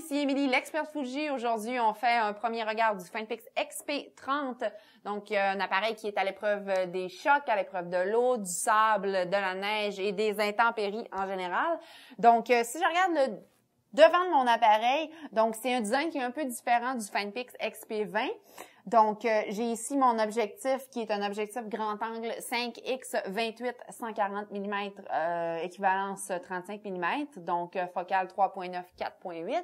ici Émilie, l'experte Fuji. Aujourd'hui, on fait un premier regard du Finepix XP30. Donc, un appareil qui est à l'épreuve des chocs, à l'épreuve de l'eau, du sable, de la neige et des intempéries en général. Donc, si je regarde le devant de mon appareil, donc c'est un design qui est un peu différent du Finepix XP20. Donc, j'ai ici mon objectif qui est un objectif grand angle 5x 28-140 mm, équivalence 35 mm, donc focale 3.9, 4.8.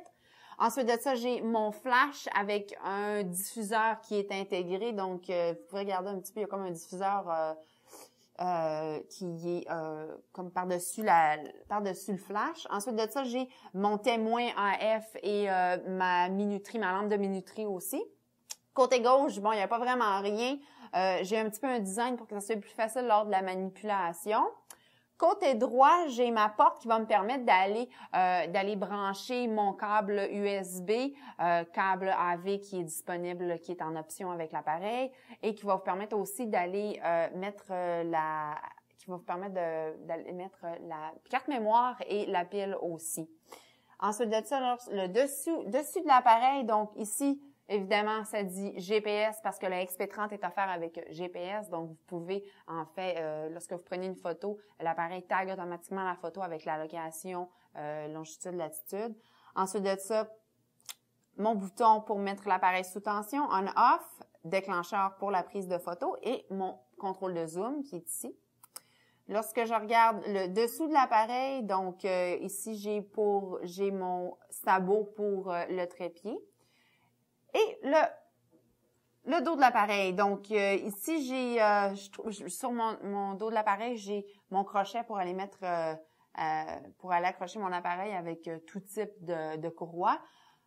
Ensuite de ça, j'ai mon flash avec un diffuseur qui est intégré. Donc, vous pouvez regarder un petit peu, il y a comme un diffuseur qui est comme par-dessus le flash. Ensuite de ça, j'ai mon témoin AF et ma minuterie, ma lampe de minuterie aussi. Côté gauche, bon, il n'y a pas vraiment rien. J'ai un petit peu un design pour que ça soit plus facile lors de la manipulation. Côté droit, j'ai ma porte qui va me permettre d'aller brancher mon câble USB, câble AV qui est disponible, qui est en option avec l'appareil et qui va vous permettre aussi d'aller mettre la carte mémoire et la pile aussi. Ensuite de ça, le dessus de l'appareil, donc ici, évidemment, ça dit GPS parce que le XP30 est offert avec GPS. Donc, vous pouvez, en fait, lorsque vous prenez une photo, l'appareil tag automatiquement la photo avec la location longitude, latitude. Ensuite de ça, mon bouton pour mettre l'appareil sous tension, on-off, déclencheur pour la prise de photo et mon contrôle de zoom qui est ici. Lorsque je regarde le dessous de l'appareil, donc ici, j'ai mon sabot pour le trépied. Et le dos de l'appareil. Donc, ici, j'ai sur mon dos de l'appareil, j'ai mon crochet pour aller accrocher mon appareil avec tout type de courroie.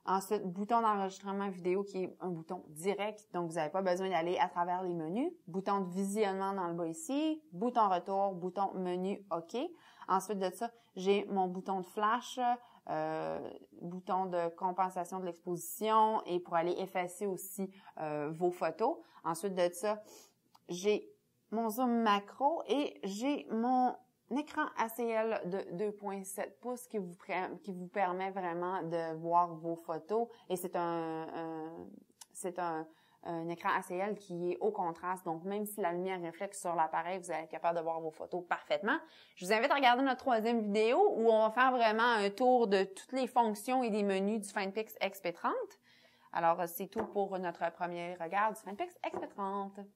Ensuite, bouton d'enregistrement vidéo qui est un bouton direct, donc vous n'avez pas besoin d'aller à travers les menus. Bouton de visionnement dans le bas ici, bouton retour, bouton menu OK. Ensuite de ça, j'ai mon bouton de flash, bouton de compensation de l'exposition et pour aller effacer aussi vos photos. Ensuite de ça, j'ai mon zoom macro et j'ai mon écran ACL de 2.7 pouces qui vous permet vraiment de voir vos photos et c'est un écran ACL qui est au contraste. Donc, même si la lumière reflète sur l'appareil, vous allez être capable de voir vos photos parfaitement. Je vous invite à regarder notre troisième vidéo où on va faire vraiment un tour de toutes les fonctions et des menus du Finepix XP30. Alors, c'est tout pour notre premier regard du Finepix XP30.